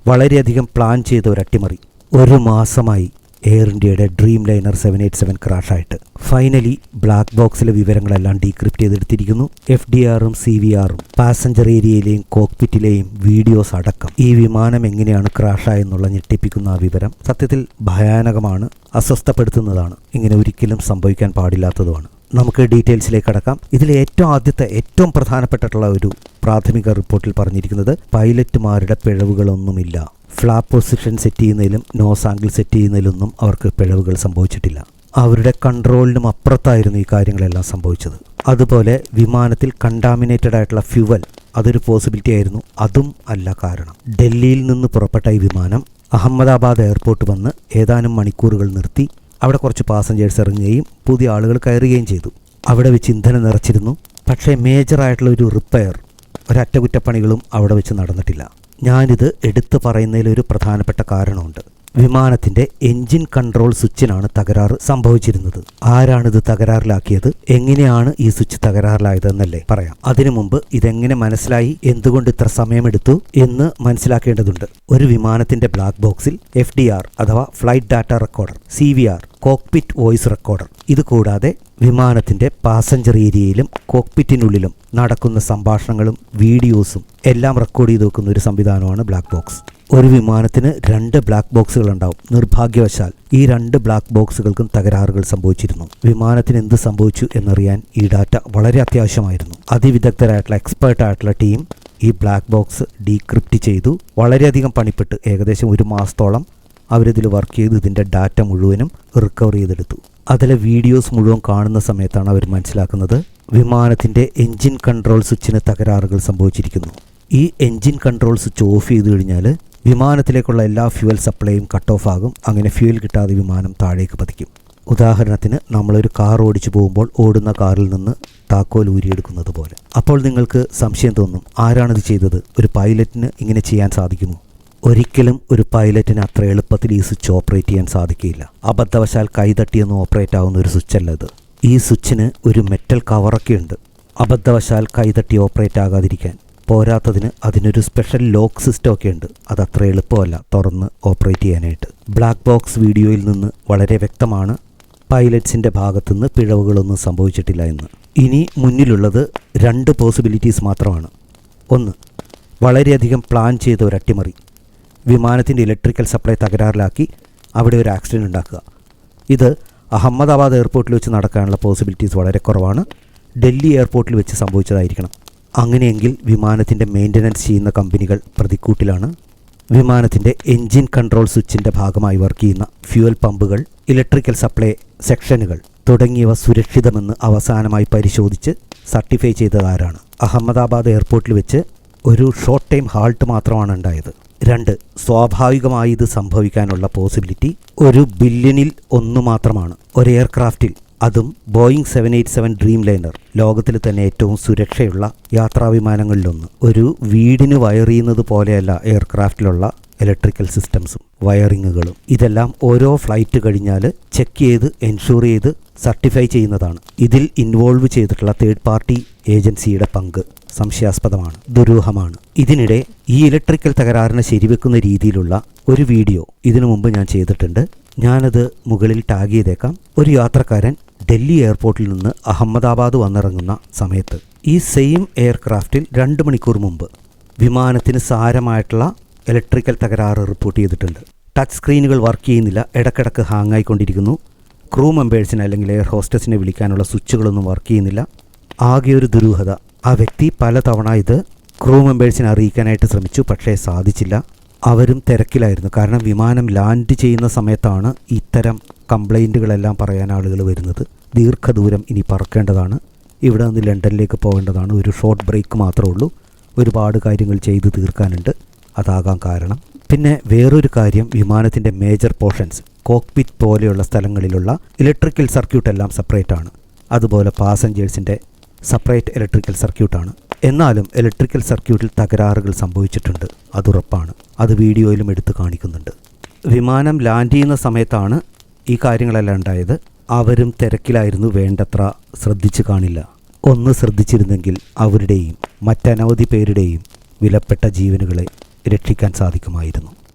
വളരെയധികം പ്ലാൻ ചെയ്ത ഒരു അട്ടിമറി. ഒരു മാസമായി എയർ ഇന്ത്യയുടെ ഡ്രീം ലൈനർ 787 ക്രാഷായിട്ട്. ഫൈനലി ബ്ലാക്ക് ബോക്സിലെ വിവരങ്ങളെല്ലാം ഡീക്രിപ്റ്റ് ചെയ്തെടുത്തിരിക്കുന്നു. FDRും CVRും പാസഞ്ചർ ഏരിയയിലെയും കോക്പിറ്റിലെയും വീഡിയോസ് അടക്കം ഈ വിമാനം എങ്ങനെയാണ് ക്രാഷായെന്നുള്ള ഞെട്ടിപ്പിക്കുന്ന ആ വിവരം സത്യത്തിൽ ഭയാനകമാണ്, അസ്വസ്ഥപ്പെടുത്തുന്നതാണ്. ഇങ്ങനെ ഒരിക്കലും സംഭവിക്കാൻ പാടില്ലാത്തതുമാണ്. നമുക്ക് ഡീറ്റെയിൽസിലേക്ക് കടക്കാം. ഇതിലെ ഏറ്റവും പ്രധാനപ്പെട്ടിട്ടുള്ള ഒരു പ്രാഥമിക റിപ്പോർട്ടിൽ പറഞ്ഞിരിക്കുന്നത് പൈലറ്റുമാരുടെ പിഴവുകളൊന്നുമില്ല. ഫ്ലാപ്പ് പൊസിഷൻ സെറ്റ് ചെയ്യുന്നതിലും നോസ് ആംഗിൾ സെറ്റ് ചെയ്യുന്നതിലൊന്നും അവർക്ക് പിഴവുകൾ സംഭവിച്ചിട്ടില്ല. അവരുടെ കൺട്രോളിനും അപ്പുറത്തായിരുന്നു ഈ കാര്യങ്ങളെല്ലാം സംഭവിച്ചത്. അതുപോലെ വിമാനത്തിൽ കണ്ടാമിനേറ്റഡ് ആയിട്ടുള്ള ഫ്യുവൽ അതൊരു പോസിബിലിറ്റി ആയിരുന്നു. അതും അല്ല കാരണം. ഡൽഹിയിൽ നിന്ന് പുറപ്പെട്ട ഈ വിമാനം അഹമ്മദാബാദ് എയർപോർട്ട് വന്ന് ഏതാനും മണിക്കൂറുകൾ നിർത്തി അവിടെ കുറച്ച് പാസഞ്ചേഴ്സ് ഇറങ്ങുകയും പുതിയ ആളുകൾ കയറുകയും ചെയ്തു. അവിടെ വെച്ച് ഇന്ധനം നിറച്ചിരുന്നു. പക്ഷേ മേജറായിട്ടുള്ള ഒരു റിപ്പയർ, ഒരറ്റകുറ്റപ്പണികളും അവിടെ വെച്ച് നടന്നിട്ടില്ല. ഞാനിത് എടുത്തു പറയുന്നതിലൊരു പ്രധാനപ്പെട്ട കാരണമുണ്ട്. വിമാനത്തിന്റെ എൻജിൻ കൺട്രോൾ സ്വിച്ചിനാണ് തകരാറ് സംഭവിച്ചിരുന്നത്. ആരാണിത് തകരാറിലാക്കിയത്, എങ്ങനെയാണ് ഈ സ്വിച്ച് തകരാറിലായതെന്നല്ലേ പറയാം. അതിനു മുമ്പ് ഇതെങ്ങനെ മനസ്സിലായി, എന്തുകൊണ്ട് ഇത്ര സമയമെടുത്തു എന്ന് മനസ്സിലാക്കേണ്ടതുണ്ട്. ഒരു വിമാനത്തിന്റെ ബ്ലാക്ക് ബോക്സിൽ FDR അഥവാ flight data recorder, CVR cockpit voice recorder, ഇത് കൂടാതെ വിമാനത്തിന്റെ പാസഞ്ചർ ഏരിയയിലും കോക്പിറ്റിനുള്ളിലും നടക്കുന്ന സംഭാഷണങ്ങളും വീഡിയോസും എല്ലാം റെക്കോർഡ് ചെയ്ത് വെക്കുന്ന ഒരു സംവിധാനമാണ് ബ്ലാക്ക് ബോക്സ്. ഒരു വിമാനത്തിന് 2 ബ്ലാക്ക് ബോക്സുകൾ ഉണ്ടാവും. നിർഭാഗ്യവശാൽ ഈ 2 ബ്ലാക്ക് ബോക്സുകൾക്കും തകരാറുകൾ സംഭവിച്ചിരുന്നു. വിമാനത്തിന് എന്ത് സംഭവിച്ചു എന്നറിയാൻ ഈ ഡാറ്റ വളരെ അത്യാവശ്യമായിരുന്നു. അതിവിദഗ്ധരായിട്ടുള്ള എക്സ്പേർട്ടായിട്ടുള്ള ടീം ഈ ബ്ലാക്ക് ബോക്സ് ഡീക്രിപ്റ്റ് ചെയ്തു. വളരെയധികം പണിപ്പെട്ട് ഏകദേശം 1 മാസത്തോളം അവരിതിൽ വർക്ക് ചെയ്ത് ഇതിൻ്റെ ഡാറ്റ മുഴുവനും റിക്കവർ ചെയ്തെടുത്തു. അതിലെ വീഡിയോസ് മുഴുവൻ കാണുന്ന സമയത്താണ് അവർ മനസ്സിലാക്കുന്നത് വിമാനത്തിൻ്റെ എൻജിൻ കൺട്രോൾ സ്വിച്ചിന് തകരാറുകൾ സംഭവിച്ചിരിക്കുന്നു. ഈ എൻജിൻ കൺട്രോൾ സ്വിച്ച് ഓഫ് ചെയ്ത് കഴിഞ്ഞാൽ വിമാനത്തിലേക്കുള്ള എല്ലാ ഫ്യൂവൽ സപ്ലൈയും കട്ട് ഓഫ് ആകും. അങ്ങനെ ഫ്യൂവൽ കിട്ടാതെ വിമാനം താഴേക്ക് പതിക്കും. ഉദാഹരണത്തിന് നമ്മളൊരു കാർ ഓടിച്ചു പോകുമ്പോൾ ഓടുന്ന കാറിൽ നിന്ന് താക്കോൽ ഊരിയെടുക്കുന്നത് പോലെ. അപ്പോൾ നിങ്ങൾക്ക് സംശയം തോന്നും, ആരാണിത് ചെയ്തത്? ഒരു പൈലറ്റിന് ഇങ്ങനെ ചെയ്യാൻ സാധിക്കുമോ? ഒരിക്കലും ഒരു പൈലറ്റിന് അത്ര എളുപ്പത്തിൽ ഈ സ്വിച്ച് ഓപ്പറേറ്റ് ചെയ്യാൻ സാധിക്കില്ല. അബദ്ധവശാൽ കൈതട്ടിയൊന്നും ഓപ്പറേറ്റ് ആവുന്ന ഒരു സ്വിച്ചല്ല ഇത്. ഈ സ്വിച്ചിന് ഒരു മെറ്റൽ കവറൊക്കെ ഉണ്ട്, അബദ്ധവശാൽ കൈതട്ടി ഓപ്പറേറ്റ് ആകാതിരിക്കാൻ. പോരാത്തതിന് അതിനൊരു സ്പെഷ്യൽ ലോക്ക് സിസ്റ്റം ഒക്കെ ഉണ്ട്. അതത്ര എളുപ്പമല്ല തുറന്ന് ഓപ്പറേറ്റ് ചെയ്യാനായിട്ട്. ബ്ലാക്ക് ബോക്സ് വീഡിയോയിൽ നിന്ന് വളരെ വ്യക്തമാണ് പൈലറ്റ്സിൻ്റെ ഭാഗത്തുനിന്ന് പിഴവുകളൊന്നും സംഭവിച്ചിട്ടില്ല എന്ന്. ഇനി മുന്നിലുള്ളത് 2 പോസിബിലിറ്റീസ് മാത്രമാണ്. ഒന്ന്, വളരെയധികം പ്ലാൻ ചെയ്ത ഒരു അട്ടിമറി. വിമാനത്തിൻ്റെ ഇലക്ട്രിക്കൽ സപ്ലൈ തകരാറിലാക്കി അവിടെ ഒരു ആക്സിഡൻറ്റ് ഉണ്ടാക്കുക. ഇത് അഹമ്മദാബാദ് എയർപോർട്ടിൽ വെച്ച് നടക്കാനുള്ള പോസിബിലിറ്റീസ് വളരെ കുറവാണ്. ഡൽഹി എയർപോർട്ടിൽ വെച്ച് സംഭവിച്ചതായിരിക്കണം. അങ്ങനെയെങ്കിൽ വിമാനത്തിൻ്റെ മെയിൻ്റനൻസ് ചെയ്യുന്ന കമ്പനികൾ പ്രതിക്കൂട്ടിലാണ്. വിമാനത്തിൻ്റെ എൻജിൻ കൺട്രോൾ സ്വിച്ചിൻ്റെ ഭാഗമായി വർക്ക് ചെയ്യുന്ന ഫ്യൂവൽ പമ്പുകൾ, ഇലക്ട്രിക്കൽ സപ്ലൈ സെക്ഷനുകൾ തുടങ്ങിയവ സുരക്ഷിതമെന്ന് അവസാനമായി പരിശോധിച്ച് സർട്ടിഫൈ ചെയ്തതാരാണ്? അഹമ്മദാബാദ് എയർപോർട്ടിൽ വെച്ച് ഒരു ഷോർട്ട് ടൈം ഹാൾട്ട് മാത്രമാണ് ഉണ്ടായത്. 2, സ്വാഭാവികമായി ഇത് സംഭവിക്കാനുള്ള പോസിബിലിറ്റി 1 ബില്യണിൽ 1 മാത്രമാണ്. ഒരു എയർക്രാഫ്റ്റിൽ, അതും ബോയിങ് 787 ഡ്രീം ലൈനർ, ലോകത്തിൽ തന്നെ ഏറ്റവും സുരക്ഷയുള്ള യാത്രാവിമാനങ്ങളിലൊന്ന്. ഒരു വീടിന് വയർ ചെയ്യുന്നത് പോലെയല്ല എയർക്രാഫ്റ്റിലുള്ള ഇലക്ട്രിക്കൽ സിസ്റ്റംസും വയറിങ്ങുകളും. ഇതെല്ലാം ഓരോ ഫ്ലൈറ്റ് കഴിഞ്ഞാൽ ചെക്ക് ചെയ്ത് എൻഷുർ ചെയ്ത് സർട്ടിഫൈ ചെയ്യുന്നതാണ്. ഇതിൽ ഇൻവോൾവ് ചെയ്തിട്ടുള്ള തേർഡ് പാർട്ടി ഏജൻസിയുടെ പങ്ക് സംശയാസ്പദമാണ്, ദുരൂഹമാണ്. ഇതിനിടെ ഈ ഇലക്ട്രിക്കൽ തകരാറിനെ ശരിവെക്കുന്ന രീതിയിലുള്ള ഒരു വീഡിയോ ഇതിനു മുമ്പ് ഞാൻ ചെയ്തിട്ടുണ്ട്. ഞാനത് മുകളിൽ ടാഗ് ചെയ്തേക്കാം. ഒരു യാത്രക്കാരൻ ഡൽഹി എയർപോർട്ടിൽ നിന്ന് അഹമ്മദാബാദ് വന്നിറങ്ങുന്ന സമയത്ത് ഈ സെയിം എയർക്രാഫ്റ്റിൽ 2 മണിക്കൂർ മുമ്പ് വിമാനത്തിന് സാരമായിട്ടുള്ള ഇലക്ട്രിക്കൽ തകരാറ് റിപ്പോർട്ട് ചെയ്തിട്ടുണ്ട്. ടച്ച് സ്ക്രീനുകൾ വർക്ക് ചെയ്യുന്നില്ല, ഇടയ്ക്കിടയ്ക്ക് ഹാങ് ആയിക്കൊണ്ടിരിക്കുന്നു. ക്രൂ മെമ്പേഴ്സിനെ അല്ലെങ്കിൽ എയർ ഹോസ്റ്റസിനെ വിളിക്കാനുള്ള സ്വിച്ചുകളൊന്നും വർക്ക് ചെയ്യുന്നില്ല. ആകെ ഒരു ദുരൂഹത, ആ വ്യക്തി പലതവണ ഇത് ക്രൂ മെമ്പേഴ്സിനെ അറിയിക്കാനായിട്ട് ശ്രമിച്ചു, പക്ഷേ സാധിച്ചില്ല. അവരും തിരക്കിലായിരുന്നു. കാരണം വിമാനം ലാൻഡ് ചെയ്യുന്ന സമയത്താണ് ഇത്തരം കംപ്ലൈൻറ്റുകളെല്ലാം പറയാൻ ആളുകൾ വരുന്നത്. ദീർഘദൂരം ഇനി പറക്കേണ്ടതാണ്, ഇവിടെ നിന്ന് ലണ്ടനിലേക്ക് പോകേണ്ടതാണ്. ഒരു ഷോർട്ട് ബ്രേക്ക് മാത്രമേ ഉള്ളൂ. ഒരുപാട് കാര്യങ്ങൾ ചെയ്ത് തീർക്കാനുണ്ട്, അതാകാം കാരണം. പിന്നെ വേറൊരു കാര്യം, വിമാനത്തിൻ്റെ മേജർ പോർഷൻസ്, കോക്പിറ്റ് പോലെയുള്ള സ്ഥലങ്ങളിലുള്ള ഇലക്ട്രിക്കൽ സർക്യൂട്ട് എല്ലാം സെപ്പറേറ്റ് ആണ്. അതുപോലെ പാസഞ്ചേഴ്സിൻ്റെ സെപ്പറേറ്റ് ഇലക്ട്രിക്കൽ സർക്യൂട്ടാണ്. എന്നാലും ഇലക്ട്രിക്കൽ സർക്യൂട്ടിൽ തകരാറുകൾ സംഭവിച്ചിട്ടുണ്ട്, അതുറപ്പാണ്. അത് വീഡിയോയിലും എടുത്ത് കാണിക്കുന്നുണ്ട്. വിമാനം ലാൻഡ് ചെയ്യുന്ന സമയത്താണ് ഈ കാര്യങ്ങളെല്ലാം ഉണ്ടായത്. അവരും തിരക്കിലായിരുന്നു, വേണ്ടത്ര ശ്രദ്ധിച്ചു കാണില്ല. ഒന്ന് ശ്രദ്ധിച്ചിരുന്നെങ്കിൽ അവരുടെയും മറ്റനവധി പേരുടെയും വിലപ്പെട്ട ജീവനുകളെ രക്ഷിക്കാൻ സാധിക്കുമായിരുന്നു.